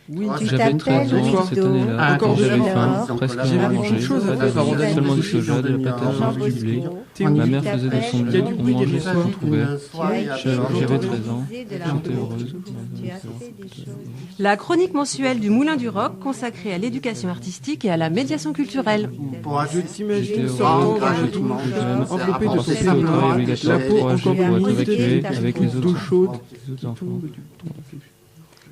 Oui, j'avais 13 ans cette année-là, encore j'avais de faim, presque rien à manger, seulement du soja, de la patate, du blé. Ma mère faisait de son mieux, on mangeait ce qu'on trouvait. J'avais 13 ans, j'étais heureuse. La chronique mensuelle du Moulin du Roc consacrée à l'éducation artistique et à la médiation culturelle. Je t'imagine J'étais sortant heureux, d'un j'étais trou plus jeune, enveloppé de ton c'était au travail peignoir, obligatoire la peau pour encore être humide, évacué avec les d'eau autres chaude. enfants.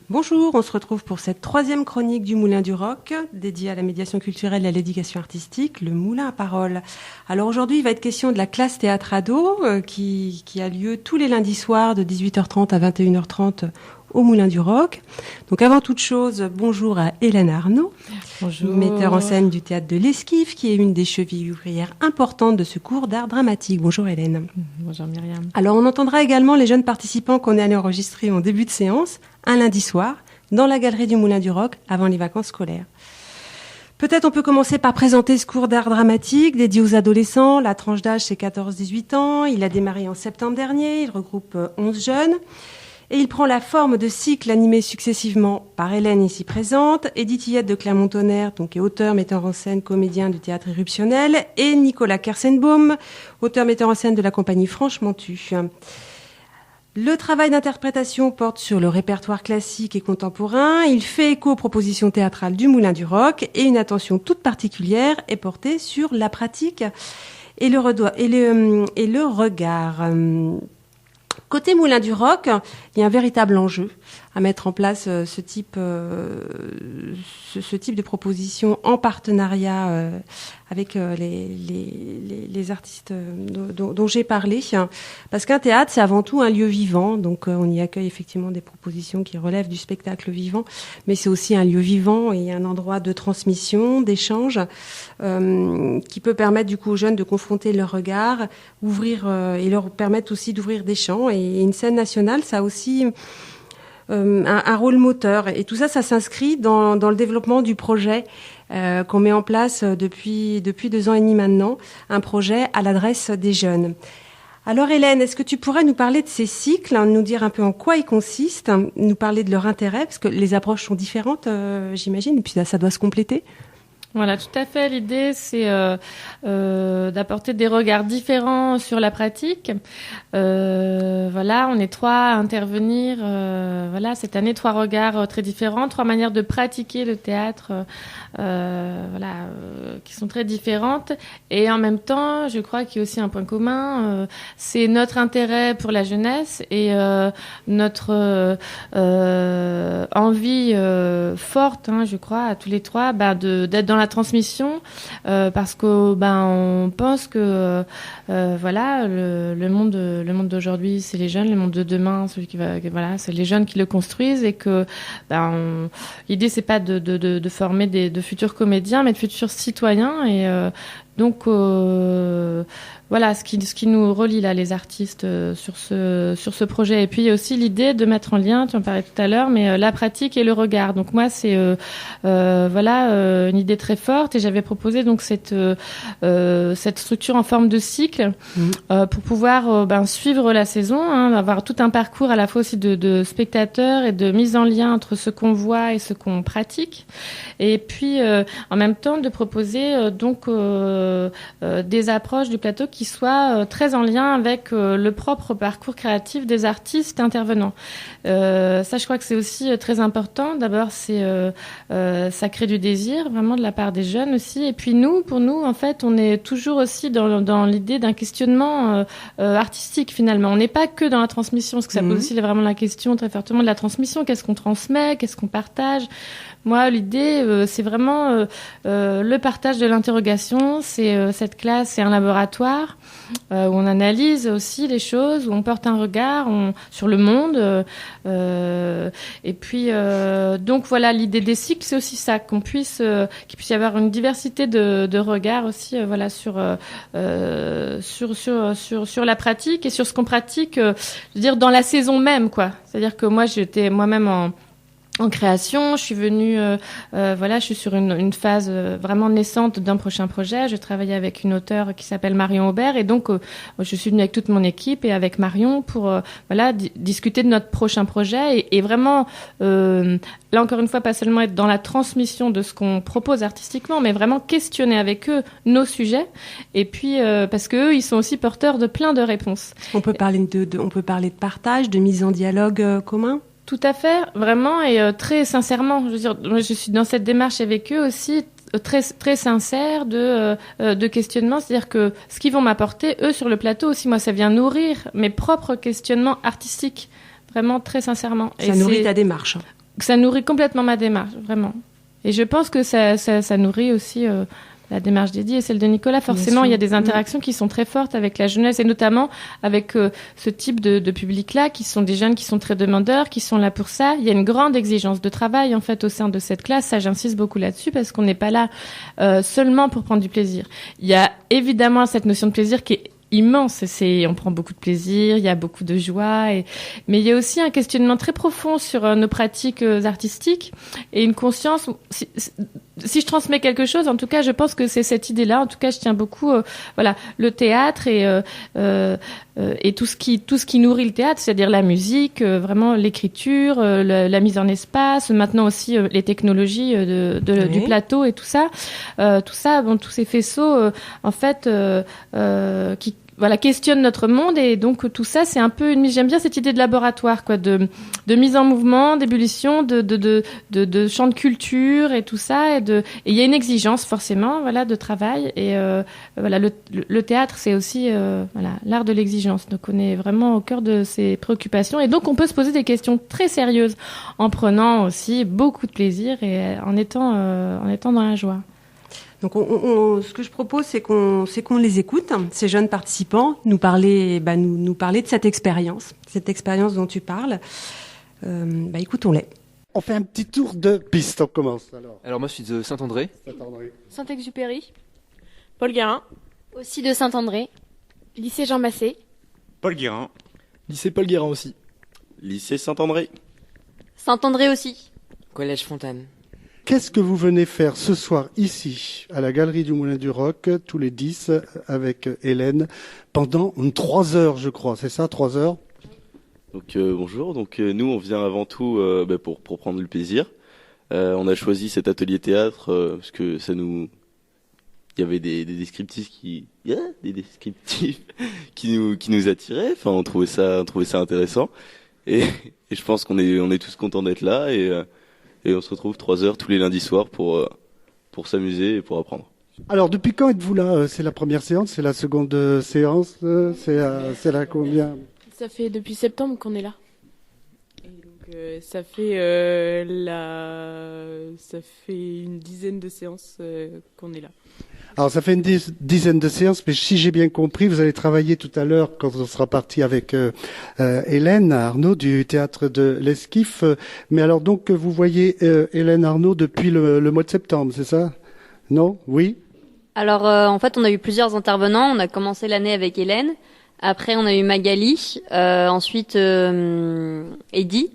Bonjour, on se retrouve pour cette 3e chronique du Moulin du Roc, dédiée à la médiation culturelle et à l'éducation artistique, le Moulin à parole. Alors aujourd'hui, il va être question de la classe théâtre ado qui a lieu tous les lundis soirs de 18h30 à 21h30 au Moulin du Roc. Donc avant toute chose, bonjour à Hélène Arnaud, bonjour. Metteur en scène du théâtre de l'Esquif, qui est une des chevilles ouvrières importantes de ce cours d'art dramatique. Bonjour Hélène. Bonjour Myriam. Alors on entendra également les jeunes participants qu'on est allé enregistrer en début de séance, un lundi soir, dans la galerie du Moulin du Roc, avant les vacances scolaires. Peut-être on peut commencer par présenter ce cours d'art dramatique dédié aux adolescents. La tranche d'âge, c'est 14-18 ans. Il a démarré en septembre dernier. Il regroupe 11 jeunes. Et il prend la forme de cycles animés successivement par Hélène, ici présente, Edith Yette de Clermont-Tonnerre, donc, qui est auteur, metteur en scène, comédien du théâtre Éruptionnel, et Nicolas Kersenbaum, auteur, metteur en scène de la compagnie Franche-Montu. Le travail d'interprétation porte sur le répertoire classique et contemporain. Il fait écho aux propositions théâtrales du Moulin du Roc et une attention toute particulière est portée sur la pratique et le regard. Côté Moulin du Roc, il y a un véritable enjeu à mettre en place ce type de proposition en partenariat avec les artistes dont j'ai parlé. Parce qu'un théâtre, c'est avant tout un lieu vivant. Donc on y accueille effectivement des propositions qui relèvent du spectacle vivant. Mais c'est aussi un lieu vivant et un endroit de transmission, d'échange, qui peut permettre du coup aux jeunes de confronter leur regard, ouvrir et leur permettre aussi d'ouvrir des champs. Et une scène nationale, ça a aussi un rôle moteur. Et tout ça, ça s'inscrit dans le développement du projet qu'on met en place depuis 2 ans et demi maintenant, un projet à l'adresse des jeunes. Alors Hélène, est-ce que tu pourrais nous parler de ces cycles, nous dire un peu en quoi ils consistent, nous parler de leur intérêt, parce que les approches sont différentes, j'imagine, et puis ça doit se compléter. Voilà, tout à fait. L'idée, c'est d'apporter des regards différents sur la pratique. Voilà, on est 3 à intervenir. Voilà, cette année, 3 regards très différents, 3 manières de pratiquer le théâtre, qui sont très différentes. Et en même temps, je crois qu'il y a aussi un point commun. C'est notre intérêt pour la jeunesse et notre envie forte, je crois, à tous les 3, d'être dans la transmission, parce que on pense que le monde d'aujourd'hui, c'est les jeunes, le monde de demain, c'est les jeunes qui le construisent, et que l'idée, c'est pas de former de futurs comédiens, mais de futurs citoyens. Et donc voilà, ce qui nous relie là, les artistes, sur ce projet. Et puis il y a aussi l'idée de mettre en lien, tu en parlais tout à l'heure, mais la pratique et le regard. Donc moi, c'est une idée très forte, et j'avais proposé donc cette structure en forme de cycle pour pouvoir suivre la saison, avoir tout un parcours à la fois aussi de spectateurs et de mise en lien entre ce qu'on voit et ce qu'on pratique. Et puis en même temps de proposer des approches du plateau qui soient très en lien avec le propre parcours créatif des artistes intervenants. Ça, je crois que c'est aussi très important. D'abord, ça crée du désir vraiment de la part des jeunes aussi. Et puis pour nous, en fait, on est toujours aussi dans l'idée d'un questionnement artistique finalement. On n'est pas que dans la transmission, parce que ça pose aussi vraiment la question très fortement de la transmission. Qu'est-ce qu'on transmet? Qu'est-ce qu'on partage? Moi, l'idée, c'est vraiment le partage de l'interrogation. Cette classe, c'est un laboratoire où on analyse aussi les choses, où on porte un regard sur le monde. Et puis, donc voilà, l'idée des cycles, c'est aussi ça, qu'il puisse y avoir une diversité de regards aussi, sur la pratique et sur ce qu'on pratique, je veux dire, dans la saison même, quoi. C'est-à-dire que moi, j'étais moi-même en création. Je suis venue, je suis sur une phase vraiment naissante d'un prochain projet. Je travaillais avec une auteure qui s'appelle Marion Aubert, et donc je suis venue avec toute mon équipe et avec Marion pour discuter de notre prochain projet et vraiment là encore une fois pas seulement être dans la transmission de ce qu'on propose artistiquement, mais vraiment questionner avec eux nos sujets, et puis parce que eux ils sont aussi porteurs de plein de réponses. On peut parler de partage, de mise en dialogue commun. Tout à fait, vraiment, et très sincèrement. Je veux dire, je suis dans cette démarche avec eux aussi, très très sincère de questionnement. C'est-à-dire que ce qu'ils vont m'apporter, eux, sur le plateau aussi, moi, ça vient nourrir mes propres questionnements artistiques, vraiment très sincèrement. Ça nourrit ta démarche. Ça nourrit complètement ma démarche, vraiment. Et je pense que ça nourrit aussi la démarche d'Eddie et celle de Nicolas. Forcément, il y a des interactions qui sont très fortes avec la jeunesse, et notamment avec ce type de public-là, qui sont des jeunes qui sont très demandeurs, qui sont là pour ça. Il y a une grande exigence de travail, en fait, au sein de cette classe. Ça, j'insiste beaucoup là-dessus, parce qu'on n'est pas là seulement pour prendre du plaisir. Il y a évidemment cette notion de plaisir qui est immense. On prend beaucoup de plaisir, il y a beaucoup de joie, mais il y a aussi un questionnement très profond sur nos pratiques artistiques, et une conscience. Si je transmets quelque chose, en tout cas, je pense que c'est cette idée-là. En tout cas, je tiens beaucoup, le théâtre et tout ce qui nourrit le théâtre, c'est-à-dire la musique, vraiment l'écriture, la mise en espace, maintenant aussi les technologies du plateau et tout ça, tous ces faisceaux, en fait, qui questionne notre monde, et donc tout ça, c'est un peu j'aime bien cette idée de laboratoire, quoi, de mise en mouvement, d'ébullition, de champ de culture et tout ça, et il y a une exigence forcément, de travail, et le théâtre, c'est aussi l'art de l'exigence. Donc on est vraiment au cœur de ces préoccupations, et donc on peut se poser des questions très sérieuses en prenant aussi beaucoup de plaisir et en étant dans la joie. Donc, ce que je propose, c'est qu'on les écoute, ces jeunes participants, nous parler de cette expérience dont tu parles. Écoutons-les. On fait un petit tour de piste, on commence alors. Alors moi, je suis de Saint-André. Saint-Exupéry. Paul Guérin. Aussi de Saint-André. Lycée Jean Massé. Paul Guérin. Lycée Paul Guérin aussi. Lycée Saint-André. Saint-André aussi. Collège Fontane. Qu'est-ce que vous venez faire ce soir ici, à la Galerie du Moulin du Roc, tous les 10, avec Hélène, pendant 3 heures, je crois, c'est ça, 3 heures? Donc bonjour, nous on vient avant tout pour prendre le plaisir. On a choisi cet atelier théâtre parce que il y avait des descriptifs qui nous attiraient. Enfin, on trouvait ça intéressant, et je pense qu'on est tous contents d'être là, et on se retrouve 3 heures tous les lundis soirs pour s'amuser et pour apprendre. Alors, depuis quand êtes-vous là? C'est la première séance? C'est la seconde séance? C'est la combien? Ça fait depuis septembre qu'on est là. Et donc, ça fait une dizaine de séances qu'on est là. Alors, ça fait une dizaine de séances, mais si j'ai bien compris, vous allez travailler tout à l'heure, quand on sera parti avec Hélène Arnaud du théâtre de l'Esquif. Mais alors, donc, vous voyez Hélène Arnaud depuis le mois de septembre, c'est ça? Non? Oui? Alors, en fait, on a eu plusieurs intervenants. On a commencé l'année avec Hélène. Après, on a eu Magali. Ensuite, Eddie.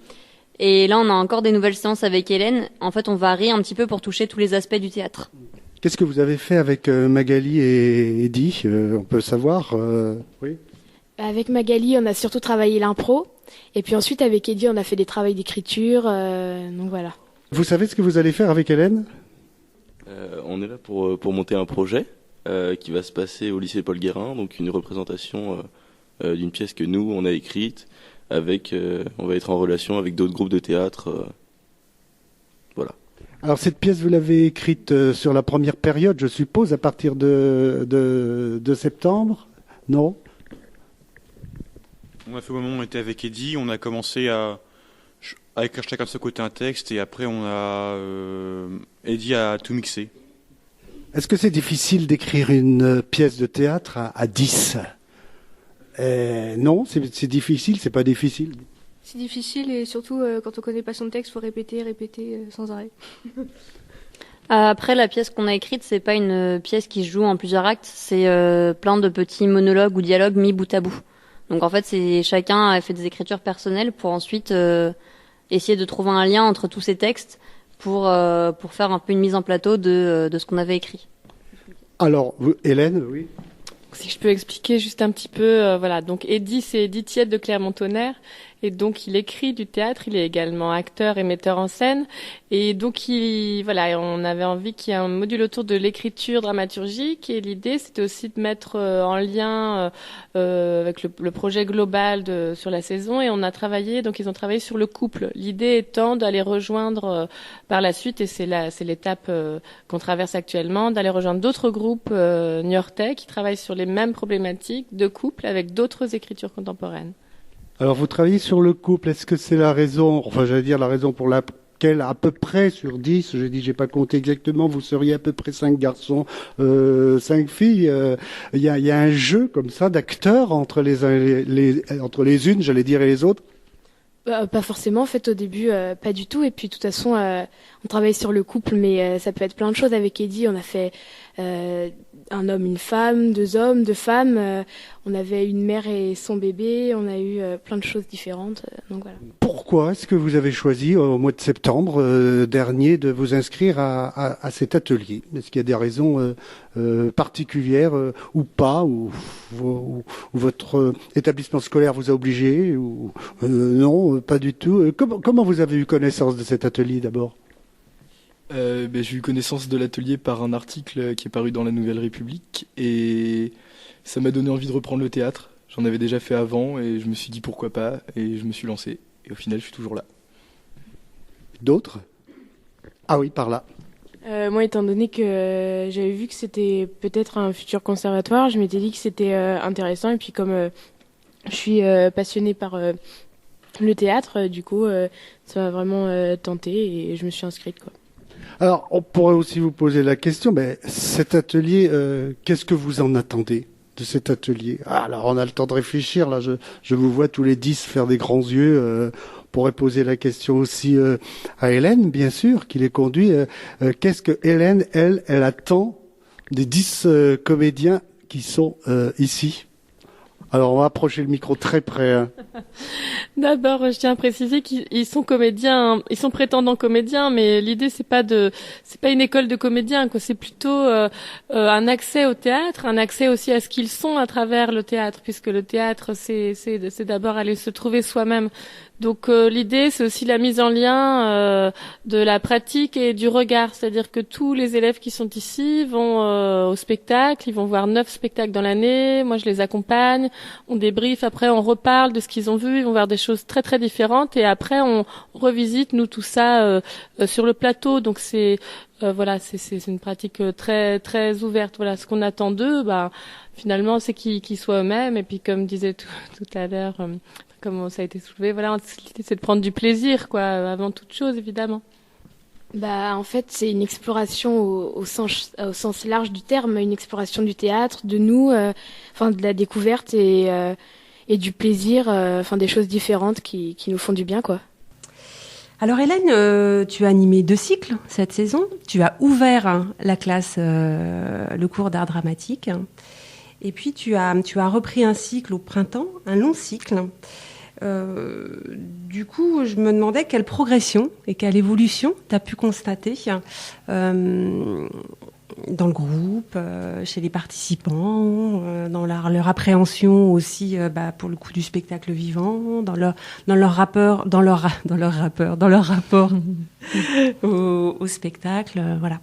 Et là, on a encore des nouvelles séances avec Hélène. En fait, on varie un petit peu pour toucher tous les aspects du théâtre. Qu'est-ce que vous avez fait avec Magali et Eddie? On peut savoir? Oui. Avec Magali, on a surtout travaillé l'impro. Et puis ensuite, avec Eddie, on a fait des travaux d'écriture. Donc voilà. Vous savez ce que vous allez faire avec Hélène? On est là pour monter un projet qui va se passer au lycée Paul Guérin. Donc une représentation d'une pièce que nous, on a écrite. On va être en relation avec d'autres groupes de théâtre. Voilà. Alors cette pièce, vous l'avez écrite sur la première période, je suppose, à partir de septembre, non? On a fait au moment où on était avec Eddie, on a commencé à écrire chacun de ce côté un texte, et après Eddie a tout mixé. Est-ce que c'est difficile d'écrire une pièce de théâtre à 10? Non, c'est difficile, c'est pas difficile. C'est difficile, et surtout quand on connaît pas son texte, faut répéter sans arrêt. Après, la pièce qu'on a écrite, c'est pas une pièce qui se joue en plusieurs actes, c'est plein de petits monologues ou dialogues mis bout à bout. Donc en fait, chacun a fait des écritures personnelles pour ensuite essayer de trouver un lien entre tous ces textes pour faire un peu une mise en plateau de ce qu'on avait écrit. Alors, Hélène, oui. Si je peux expliquer juste un petit peu, voilà. Donc Eddy, c'est Eddy Thiette de Clermont-Tonnerre, et donc il écrit du théâtre. Il est également acteur et metteur en scène, et donc on avait envie qu'il y ait un module autour de l'écriture dramaturgique. Et l'idée, c'était aussi de mettre en lien avec le projet global sur la saison. Et ils ont travaillé sur le couple. L'idée étant d'aller rejoindre par la suite, et c'est l'étape qu'on traverse actuellement, d'aller rejoindre d'autres groupes niortais qui travaillent sur les mêmes problématiques de couple avec d'autres écritures contemporaines. Alors, vous travaillez sur le couple. Est-ce que c'est la raison pour laquelle, à peu près sur 10, j'ai pas compté exactement, vous seriez à peu près 5 garçons, 5 filles. Il y a un jeu comme ça d'acteurs entre les unes, j'allais dire, et les autres. Pas forcément, en fait, au début, pas du tout. Et puis, de toute façon, on travaille sur le couple, mais ça peut être plein de choses. Avec Eddy, on a fait un homme, une femme, 2 hommes, 2 femmes. On avait une mère et son bébé. On a eu plein de choses différentes. Donc voilà. Pourquoi est-ce que vous avez choisi, au mois de septembre dernier, de vous inscrire à cet atelier? Est-ce qu'il y a des raisons particulières ou pas, ou votre établissement scolaire vous a obligé, ou non, pas du tout? Comment vous avez eu connaissance de cet atelier d'abord? J'ai eu connaissance de l'atelier par un article qui est paru dans la Nouvelle République, et ça m'a donné envie de reprendre le théâtre. J'en avais déjà fait avant et je me suis dit pourquoi pas, et je me suis lancé. Et au final, je suis toujours là. D'autres? Ah oui, par là. Moi, étant donné que j'avais vu que c'était peut-être un futur conservatoire, je m'étais dit que c'était intéressant. Et puis comme je suis passionnée par le théâtre, du coup, ça m'a vraiment tenté et je me suis inscrite, quoi. Alors, on pourrait aussi vous poser la question, mais cet atelier, qu'est-ce que vous en attendez de cet atelier? Alors, on a le temps de réfléchir. Là, je vous vois tous les 10 faire des grands yeux. On pourrait poser la question aussi à Hélène, bien sûr, qui les conduit. Qu'est-ce que Hélène, elle attend des 10 comédiens qui sont ici? Alors, on va approcher le micro très près. Hein. D'abord, je tiens à préciser qu'ils sont comédiens, ils sont prétendants comédiens, mais l'idée c'est pas une école de comédiens, quoi. C'est plutôt un accès au théâtre, un accès aussi à ce qu'ils sont à travers le théâtre, puisque le théâtre c'est d'abord aller se trouver soi-même. Donc l'idée c'est aussi la mise en lien de la pratique et du regard, c'est-à-dire que tous les élèves qui sont ici vont au spectacle, ils vont voir 9 spectacles dans l'année, moi je les accompagne, on débriefe, après on reparle de ce qu'ils ont vu, ils vont voir des choses très très différentes et après on revisite nous tout ça sur le plateau. Donc c'est une pratique très très ouverte. Voilà, ce qu'on attend d'eux, finalement c'est qu'ils soient eux-mêmes, et puis comme disait tout à l'heure, comme ça a été soulevé, voilà, l'idée c'est de prendre du plaisir, quoi, avant toute chose, évidemment. En fait, c'est une exploration au sens large du terme, une exploration du théâtre, de nous, de la découverte et du plaisir, des choses différentes qui nous font du bien, quoi. Alors Hélène, tu as animé 2 cycles cette saison. Tu as ouvert la classe, le cours d'art dramatique. Et puis tu as repris un cycle au printemps, un long cycle. Du coup, je me demandais quelle progression et quelle évolution tu as pu constater dans le groupe, chez les participants, dans leur appréhension aussi, pour le coup du spectacle vivant, dans leur rapport au spectacle, voilà.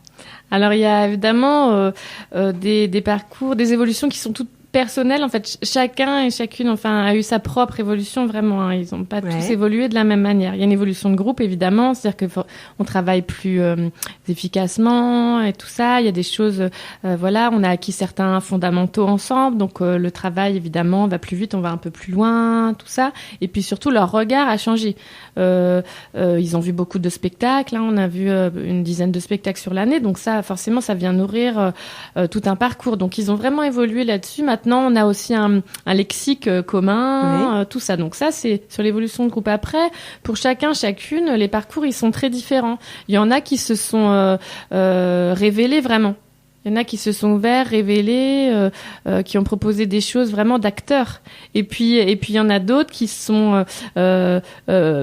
Alors il y a évidemment des parcours, des évolutions qui sont toutes personnelles. En fait, chacun et chacune, a eu sa propre évolution, vraiment. Hein. Ils n'ont pas tous évolué de la même manière. Il y a une évolution de groupe, évidemment, c'est-à-dire que on travaille plus efficacement et tout ça. Il y a des choses, on a acquis certains fondamentaux ensemble, donc le travail, évidemment, va plus vite, on va un peu plus loin, tout ça. Et puis surtout, leur regard a changé. Ils ont vu beaucoup de spectacles. Hein. On a vu une dizaine de spectacles sur l'année, donc ça, forcément, ça vient nourrir tout un parcours. Donc, ils ont vraiment évolué là-dessus. Maintenant, on a aussi un lexique commun, tout ça. Donc ça, c'est sur l'évolution de groupe. Après, pour chacune, les parcours, ils sont très différents. Il y en a qui se sont révélés vraiment. Il y en a qui se sont ouverts, révélés, qui ont proposé des choses vraiment d'acteurs. Et puis il y en a d'autres qui sont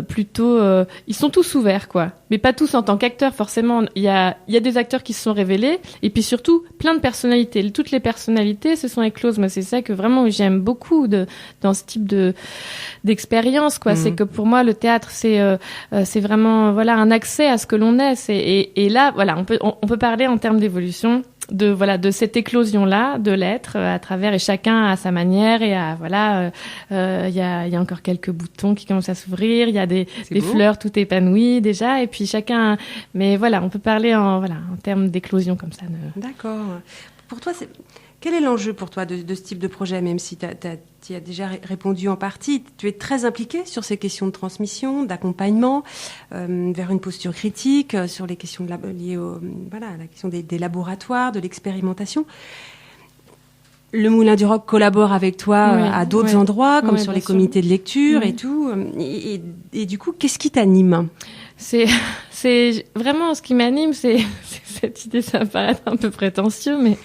plutôt, ils sont tous ouverts, quoi. Mais pas tous en tant qu'acteurs, forcément. Il y a des acteurs qui se sont révélés, et puis surtout plein de personnalités. Toutes les personnalités se sont écloses. Moi, c'est ça que vraiment j'aime beaucoup dans ce type d'expérience, quoi. C'est que pour moi, le théâtre, c'est vraiment un accès à ce que l'on est. Et là, on peut parler en termes d'évolution de cette éclosion-là de l'être à travers, et chacun à sa manière, et il y a encore quelques boutons qui commencent à s'ouvrir, il y a des fleurs tout épanouies déjà, et puis chacun, mais on peut parler en termes d'éclosion comme ça. D'accord. Pour toi, quel est l'enjeu pour toi de ce type de projet, même si tu as déjà répondu en partie? Tu es très impliqué sur ces questions de transmission, d'accompagnement, vers une posture critique, sur les questions liées à la question des laboratoires, de l'expérimentation. Le Moulin du Roc collabore avec toi à d'autres endroits, comme sur les comités de lecture et tout. Et du coup, qu'est-ce qui t'anime ? C'est vraiment ce qui m'anime, c'est cette idée, ça va paraître un peu prétentieux, mais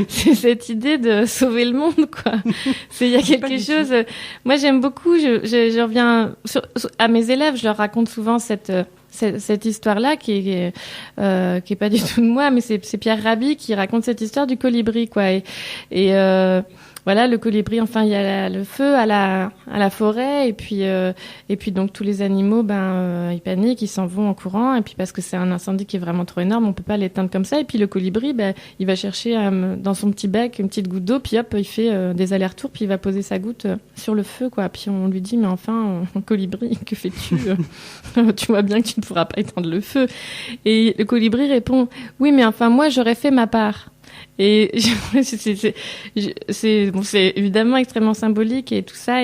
c'est cette idée de sauver le monde, quoi. Il y a quelque chose. Moi, j'aime beaucoup. Je reviens à mes élèves, je leur raconte souvent cette histoire-là qui est pas du tout de moi, mais c'est Pierre Rabhi qui raconte cette histoire du colibri, quoi. Et le colibri, enfin, il y a le feu à la forêt, et puis donc tous les animaux, ils paniquent, ils s'en vont en courant, et puis parce que c'est un incendie qui est vraiment trop énorme, on peut pas l'éteindre comme ça, et puis le colibri, il va chercher dans son petit bec une petite goutte d'eau, puis hop, il fait des allers-retours, puis il va poser sa goutte sur le feu, quoi. Puis on lui dit, mais enfin, colibri, que fais-tu? Tu vois bien que tu ne pourras pas éteindre le feu. Et le colibri répond, oui, mais enfin, moi, j'aurais fait ma part. Et c'est évidemment extrêmement symbolique et tout ça.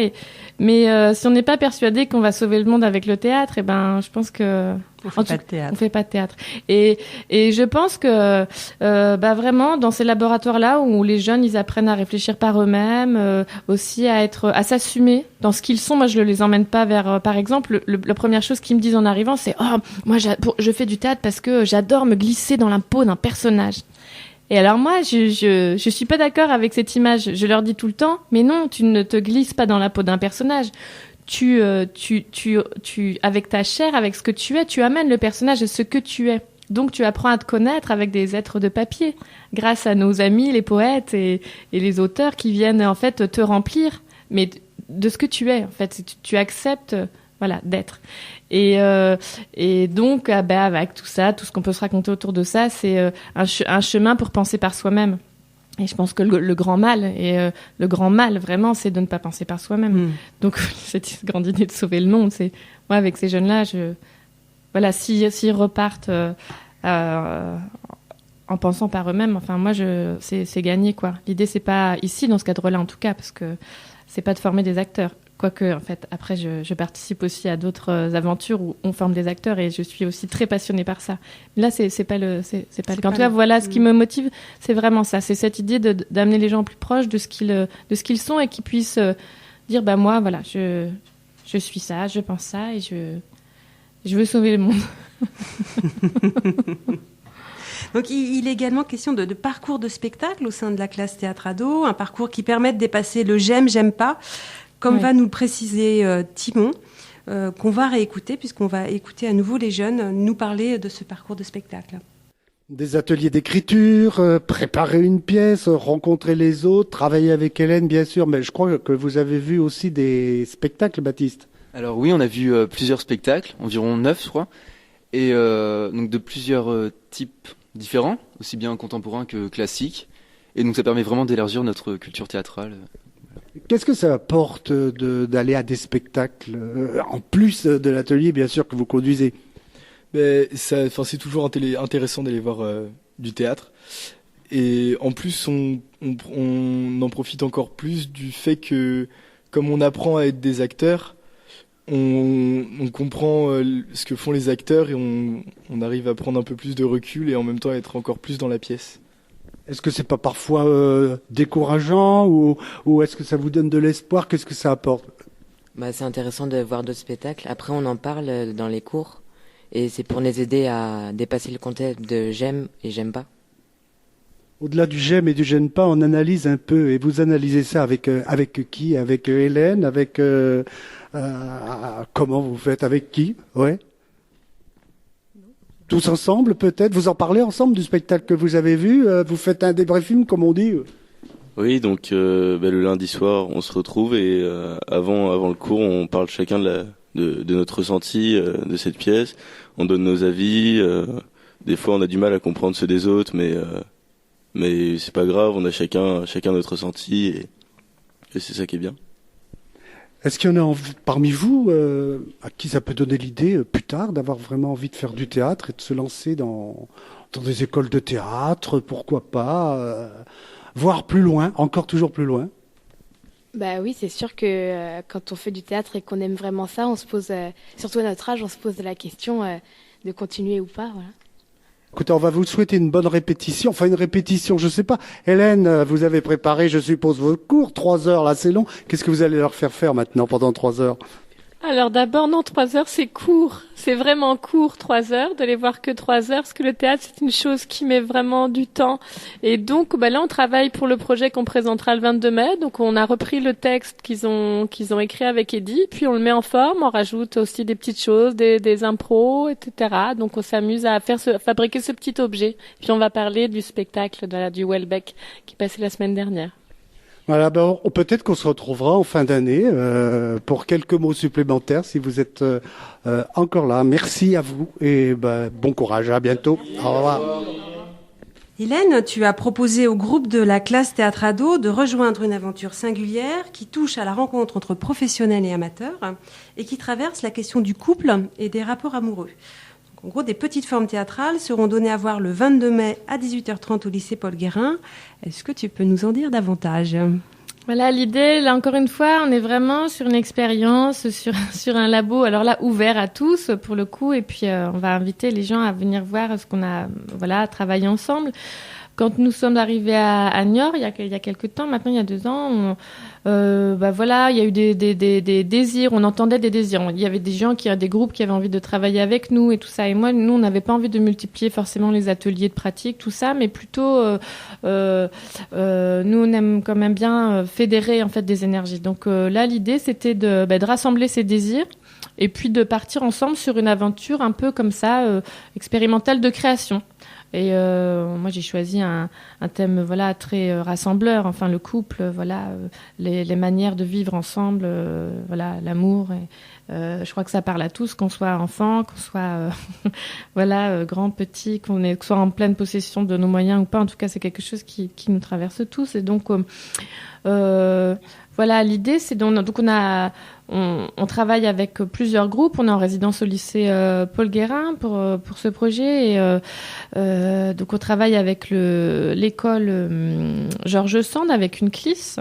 Mais si on n'est pas persuadé qu'on va sauver le monde avec le théâtre, je pense que on fait pas de théâtre. Et je pense que vraiment dans ces laboratoires-là où les jeunes ils apprennent à réfléchir par eux-mêmes, aussi à s'assumer dans ce qu'ils sont. Moi, je ne les emmène pas vers, par exemple, la première chose qu'ils me disent en arrivant, c'est moi je fais du théâtre parce que j'adore me glisser dans la peau d'un personnage. Et alors moi, je suis pas d'accord avec cette image. Je leur dis tout le temps, mais non, tu ne te glisses pas dans la peau d'un personnage. Tu avec ta chair, avec ce que tu es, tu amènes le personnage à ce que tu es. Donc tu apprends à te connaître avec des êtres de papier, grâce à nos amis, les poètes et les auteurs qui viennent en fait te remplir, mais de ce que tu es. En fait, tu acceptes, d'être. Et donc, avec tout ça, tout ce qu'on peut se raconter autour de ça, c'est un chemin pour penser par soi-même. Et je pense que le grand mal, le grand mal vraiment, c'est de ne pas penser par soi-même. Donc, cette grande idée de sauver le monde, c'est moi avec ces jeunes-là, s'ils repartent en pensant par eux-mêmes, enfin moi, c'est gagné, quoi. L'idée, c'est pas ici dans ce cadre-là en tout cas, parce que c'est pas de former des acteurs. Quoique, en fait, après, je participe aussi à d'autres aventures où on forme des acteurs et je suis aussi très passionnée par ça. Mais là, c'est pas le cas. En tout cas, ce qui me motive, c'est vraiment ça. C'est cette idée d'amener les gens plus proches de ce qu'ils sont et qu'ils puissent dire, moi, je suis ça, je pense ça et je veux sauver le monde. Donc, il est également question de parcours de spectacle au sein de la classe théâtre ado, un parcours qui permet de dépasser le j'aime pas. Comme va nous le préciser Timon, qu'on va réécouter, puisqu'on va écouter à nouveau les jeunes nous parler de ce parcours de spectacle. Des ateliers d'écriture, préparer une pièce, rencontrer les autres, travailler avec Hélène, bien sûr, mais je crois que vous avez vu aussi des spectacles, Baptiste. Alors oui, on a vu plusieurs spectacles, environ 9, je crois, et donc de plusieurs types différents, aussi bien contemporains que classiques, et donc ça permet vraiment d'élargir notre culture théâtrale. Qu'est-ce que ça apporte d'aller à des spectacles, en plus de l'atelier, bien sûr, que vous conduisez? C'est toujours intéressant d'aller voir du théâtre. Et en plus, on en profite encore plus du fait que, comme on apprend à être des acteurs, on comprend ce que font les acteurs et on arrive à prendre un peu plus de recul et en même temps à être encore plus dans la pièce. Est-ce que c'est pas parfois décourageant ou est-ce que ça vous donne de l'espoir? Qu'est-ce que ça apporte? C'est intéressant de voir d'autres spectacles. Après, on en parle dans les cours et c'est pour nous aider à dépasser le concept de j'aime et j'aime pas. Au-delà du j'aime et du j'aime pas, on analyse un peu. Et vous analysez ça avec qui? Avec Hélène? Avec comment vous faites? Avec qui? Ouais. Tous ensemble, peut-être? Vous en parlez ensemble du spectacle que vous avez vu? Vous faites un débriefing, comme on dit? Oui, donc le lundi soir, on se retrouve et avant le cours, on parle chacun de notre ressenti de cette pièce. On donne nos avis. Des fois, on a du mal à comprendre ceux des autres, mais c'est pas grave. On a chacun notre ressenti et c'est ça qui est bien. Est-ce qu'il y en a parmi vous à qui ça peut donner l'idée plus tard d'avoir vraiment envie de faire du théâtre et de se lancer dans des écoles de théâtre, pourquoi pas, voir plus loin, encore toujours plus loin? Bah oui, c'est sûr que quand on fait du théâtre et qu'on aime vraiment ça, on se pose, surtout à notre âge, on se pose la question de continuer ou pas. Voilà. Écoutez, on va vous souhaiter une bonne répétition. Enfin, une répétition, je sais pas. Hélène, vous avez préparé, je suppose, vos cours. 3 heures, là, c'est long. Qu'est-ce que vous allez leur faire maintenant pendant 3 heures? Alors d'abord, non, 3 heures, c'est court. C'est vraiment court, 3 heures, de les voir que 3 heures, parce que le théâtre, c'est une chose qui met vraiment du temps. Et donc, là, on travaille pour le projet qu'on présentera le 22 mai. Donc, on a repris le texte qu'ils ont écrit avec Eddy, puis on le met en forme, on rajoute aussi des petites choses, des impros, etc. Donc, on s'amuse à fabriquer ce petit objet. Puis, on va parler du spectacle du Welbeck qui est passé la semaine dernière. Voilà, peut-être qu'on se retrouvera en fin d'année pour quelques mots supplémentaires si vous êtes encore là. Merci à vous et bon courage, à bientôt. Au revoir. Hélène, tu as proposé au groupe de la classe Théâtre Ado de rejoindre une aventure singulière qui touche à la rencontre entre professionnels et amateurs et qui traverse la question du couple et des rapports amoureux. En gros, des petites formes théâtrales seront données à voir le 22 mai à 18h30 au lycée Paul Guérin. Est-ce que tu peux nous en dire davantage ? Voilà, l'idée, là encore une fois, on est vraiment sur une expérience, sur un labo, alors là, ouvert à tous pour le coup, et puis on va inviter les gens à venir voir ce qu'on a travaillé ensemble. Quand nous sommes arrivés à Niort, il y a quelques temps, maintenant il y a 2 ans, il y a eu des désirs, on entendait des désirs. Il y avait des groupes qui avaient envie de travailler avec nous et tout ça. Et moi, nous, on n'avait pas envie de multiplier forcément les ateliers de pratique, tout ça, mais plutôt, nous, on aime quand même bien fédérer en fait des énergies. Donc là, l'idée, c'était de rassembler ces désirs et puis de partir ensemble sur une aventure un peu comme ça, expérimentale de création. Et moi j'ai choisi un thème très rassembleur, enfin le couple, les manières de vivre ensemble, l'amour. Et, je crois que ça parle à tous, qu'on soit enfant, qu'on soit grand, petit, qu'on soit en pleine possession de nos moyens ou pas. En tout cas, c'est quelque chose qui nous traverse tous. Et donc l'idée, c'est donc on travaille avec plusieurs groupes. On est en résidence au lycée Paul Guérin pour ce projet. Et donc on travaille avec l'école Georges Sand avec une CLIS.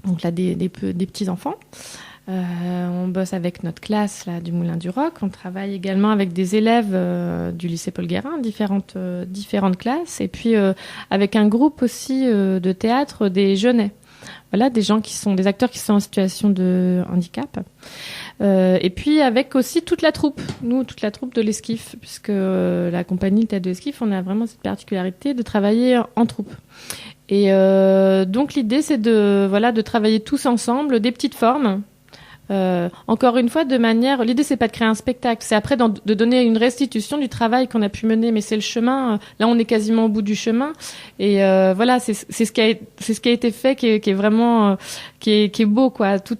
Donc là des petits enfants. On bosse avec notre classe là du Moulin du Roc. On travaille également avec des élèves du lycée Paul Guérin, différentes classes. Et puis avec un groupe aussi de théâtre des Jeunets. Voilà, des acteurs qui sont en situation de handicap. Et puis avec aussi toute la troupe de l'Esquif, puisque la compagnie Théâtre de l'Esquif, on a vraiment cette particularité de travailler en troupe. Et donc l'idée, c'est de travailler tous ensemble, des petites formes. Encore une fois, l'idée c'est pas de créer un spectacle, c'est après de donner une restitution du travail qu'on a pu mener, mais c'est le chemin. Là, on est quasiment au bout du chemin, et c'est ce qui a été fait qui est vraiment qui est beau quoi. Donc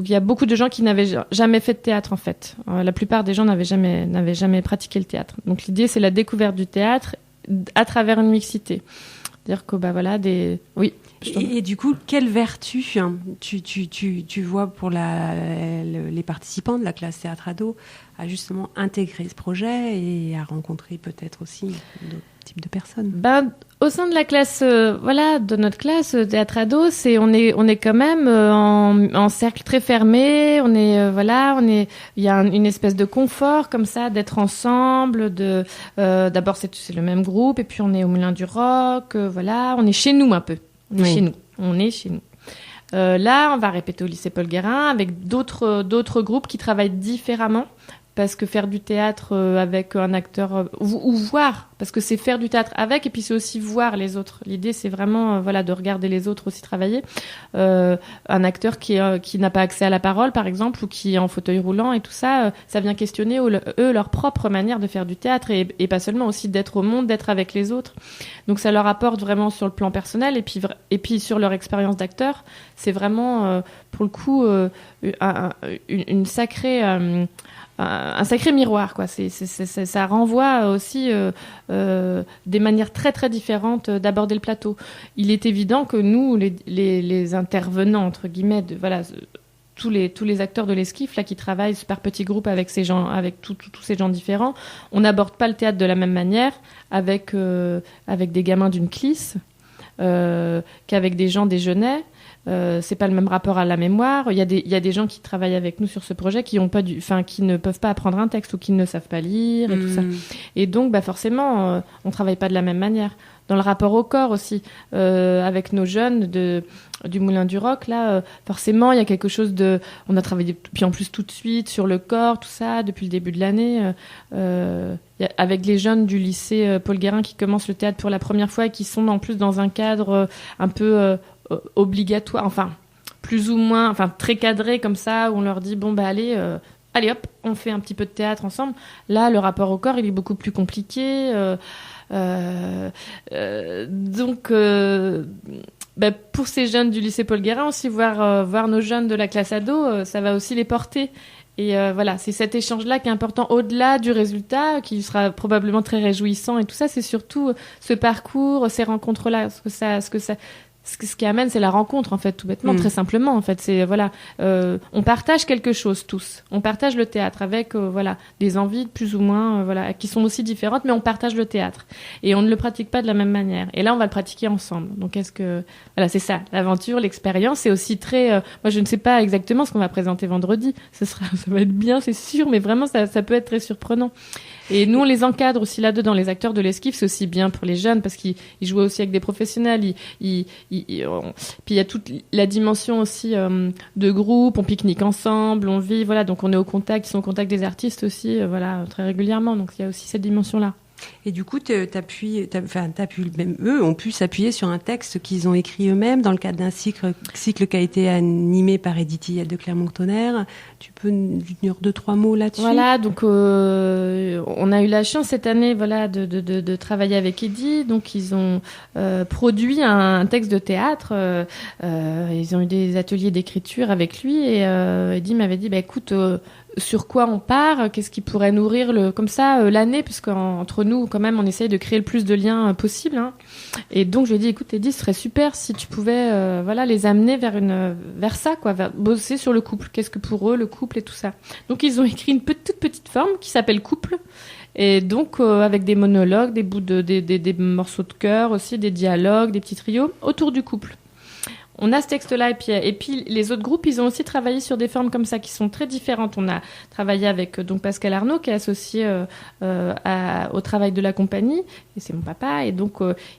il y a beaucoup de gens qui n'avaient jamais fait de théâtre en fait. La plupart des gens n'avaient jamais pratiqué le théâtre. Donc l'idée c'est la découverte du théâtre à travers une mixité. C'est-à-dire que oui. Et du coup, quelle vertu tu vois pour les participants de la classe Théâtre Ado à justement intégrer ce projet et à rencontrer peut-être aussi d'autres types de personnes? Au sein de la classe, de notre classe Théâtre Ado, on est quand même en cercle très fermé. Il y a une espèce de confort comme ça d'être ensemble. D'abord c'est le même groupe et puis on est au Moulin du Roc. On est chez nous un peu. On est chez nous. Là, on va répéter au lycée Paul Guérin avec d'autres groupes qui travaillent différemment. parce que faire du théâtre avec un acteur ou voir, parce que c'est faire du théâtre avec, et puis c'est aussi voir les autres. L'idée, c'est vraiment de regarder les autres aussi travailler. Un acteur qui n'a pas accès à la parole, par exemple, ou qui est en fauteuil roulant et tout ça, ça vient questionner eux leur propre manière de faire du théâtre, et pas seulement aussi d'être au monde, d'être avec les autres. Donc ça leur apporte vraiment sur le plan personnel, et puis sur leur expérience d'acteur, c'est vraiment pour le coup un sacré miroir, quoi. Ça renvoie aussi des manières très très différentes d'aborder le plateau. Il est évident que nous, les intervenants entre guillemets, tous les acteurs de l'Esquif là qui travaillent par petits groupes avec ces gens, avec tous ces gens différents, on n'aborde pas le théâtre de la même manière avec des gamins d'une clisse qu'avec des gens des Genêts. C'est pas le même rapport à la mémoire. Il y a des gens qui travaillent avec nous sur ce projet qui ne peuvent pas apprendre un texte ou qui ne savent pas lire et tout ça. Et donc, forcément, on travaille pas de la même manière. Dans le rapport au corps aussi, avec nos jeunes du Moulin du Roc, là, forcément, il y a quelque chose on a travaillé, puis en plus tout de suite sur le corps, tout ça, depuis le début de l'année. Avec les jeunes du lycée Paul Guérin qui commencent le théâtre pour la première fois et qui sont en plus dans un cadre un peu obligatoire, enfin plus ou moins, enfin très cadré comme ça, où on leur dit allez hop, on fait un petit peu de théâtre ensemble. Là, le rapport au corps, il est beaucoup plus compliqué. Donc pour ces jeunes du lycée Paul Guérin aussi, voir nos jeunes de la classe ado, ça va aussi les porter. Et c'est cet échange-là qui est important au-delà du résultat, qui sera probablement très réjouissant et tout ça. C'est surtout ce parcours, ces rencontres-là, ce qui amène, c'est la rencontre, en fait, tout bêtement, très simplement, en fait. C'est, on partage quelque chose, tous. On partage le théâtre avec, des envies plus ou moins, qui sont aussi différentes, mais on partage le théâtre. Et on ne le pratique pas de la même manière. Et là, on va le pratiquer ensemble. Donc, c'est ça, l'aventure, l'expérience, c'est aussi très, moi, je ne sais pas exactement ce qu'on va présenter vendredi. Ça va être bien, c'est sûr, mais vraiment, ça peut être très surprenant. Et nous, on les encadre aussi là-dedans. Les acteurs de l'Esquif, c'est aussi bien pour les jeunes parce qu'ils jouent aussi avec des professionnels. Puis il y a toute la dimension aussi de groupe. On pique-nique ensemble, on vit. Donc on est au contact. Ils sont au contact des artistes aussi, très régulièrement. Donc il y a aussi cette dimension-là. Et du coup, même eux ont pu s'appuyer sur un texte qu'ils ont écrit eux-mêmes dans le cadre d'un cycle qui a été animé par Edith Tillette de Clermont-Tonnerre. Tu peux nous dire 2-3 mots là-dessus? Voilà, donc on a eu la chance cette année, de travailler avec Edith. Donc ils ont produit un texte de théâtre. Ils ont eu des ateliers d'écriture avec lui et Edith m'avait dit, écoute. Sur quoi on part, qu'est-ce qui pourrait nourrir l'année, puisqu'entre nous, quand même, on essaye de créer le plus de liens possible. Hein. Et donc, je lui ai dit, écoute, Edith, ce serait super si tu pouvais les amener vers ça, vers bosser sur le couple. Qu'est-ce que pour eux, le couple et tout ça. Donc, ils ont écrit une toute petite forme qui s'appelle Couple. Et donc, avec des monologues, des bouts des morceaux de chœur aussi, des dialogues, des petits trios autour du couple. On a ce texte-là et puis les autres groupes, ils ont aussi travaillé sur des formes comme ça qui sont très différentes. On a travaillé avec Pascal Arnaud qui est associé au travail de la compagnie et c'est mon papa et donc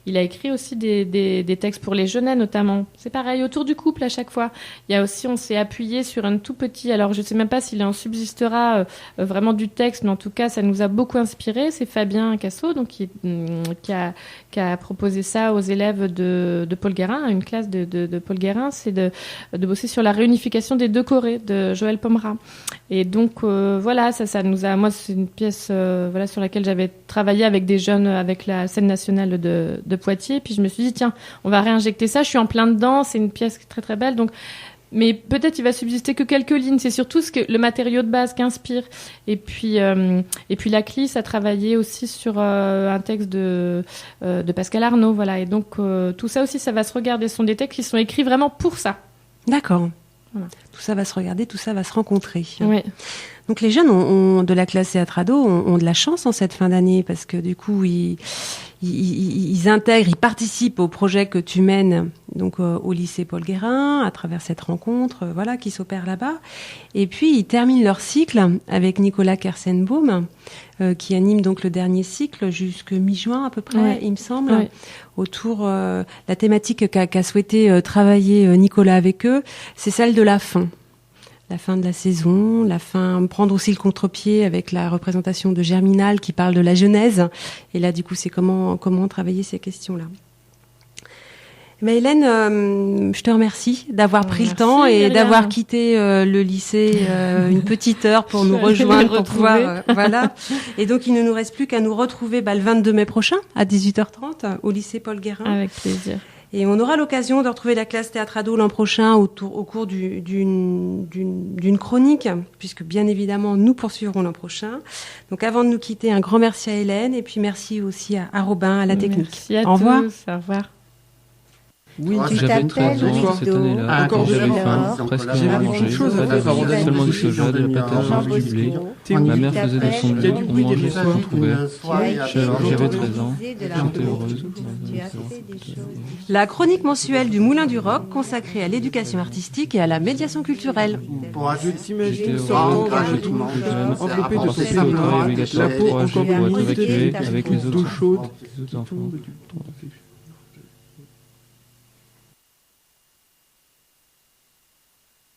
il a écrit aussi des textes pour les Genêts notamment. C'est pareil autour du couple à chaque fois. Il y a aussi on s'est appuyé sur un tout petit. Alors je sais même pas s'il en subsistera vraiment du texte, mais en tout cas ça nous a beaucoup inspiré. C'est Fabien Cassot donc qui a proposé ça aux élèves de Paul Guérin, une classe de Paul Guérin, c'est de bosser sur la réunification des deux Corées de Joël Pomera. Et donc ça nous a. Moi, c'est une pièce sur laquelle j'avais travaillé avec des jeunes avec la scène nationale de Poitiers. Puis je me suis dit tiens, on va réinjecter ça. Je suis en plein dedans. C'est une pièce très très belle. Donc mais peut-être il va subsister que quelques lignes. C'est surtout le matériau de base qui inspire. Et puis la Clisse a travaillé aussi sur un texte de Pascal Arnaud. Voilà. Et donc tout ça aussi, ça va se regarder. Ce sont des textes qui sont écrits vraiment pour ça. D'accord. Voilà. Tout ça va se regarder, tout ça va se rencontrer. Oui. Donc les jeunes de la classe Théâtre Ado ont de la chance en cette fin d'année parce que du coup ils intègrent, ils participent au projet que tu mènes donc au lycée Paul Guérin à travers cette rencontre qui s'opère là-bas. Et puis ils terminent leur cycle avec Nicolas Kersenbaum qui anime donc le dernier cycle jusque mi-juin à peu près, il me semble, autour la thématique qu'a souhaité travailler Nicolas avec eux, c'est celle de la fin. de la saison, prendre aussi le contre-pied avec la représentation de Germinal qui parle de la Genèse. Et là, du coup, c'est comment travailler ces questions-là. Mais Hélène, je te remercie d'avoir pris le temps et d'avoir quitté le lycée une petite heure pour nous rejoindre, pour pouvoir voilà. Et donc il ne nous reste plus qu'à nous retrouver le 22 mai prochain à 18h30 au lycée Paul Guérin. Avec plaisir. Et on aura l'occasion de retrouver la classe Théâtre Ado l'an prochain au cours d'une chronique, puisque bien évidemment nous poursuivrons l'an prochain. Donc avant de nous quitter, un grand merci à Hélène et puis merci aussi à Robin, à la technique. Merci à tous. Au revoir. Au revoir. Oui, j'avais 13 ans cette année-là, et j'avais faim, presque rien mangé, seulement du soja, de la patate, du blé. Ma mère faisait de son blé, on mangeait ce qu'on trouvait. J'avais 13 ans, j'étais heureuse. La chronique mensuelle du Moulin du Roc consacrée à l'éducation artistique et à la médiation culturelle. J'étais heureuse, j'ai tout mangé, enveloppé de passer au travail obligatoire pour agir, pour être évacuée avec les autres enfants.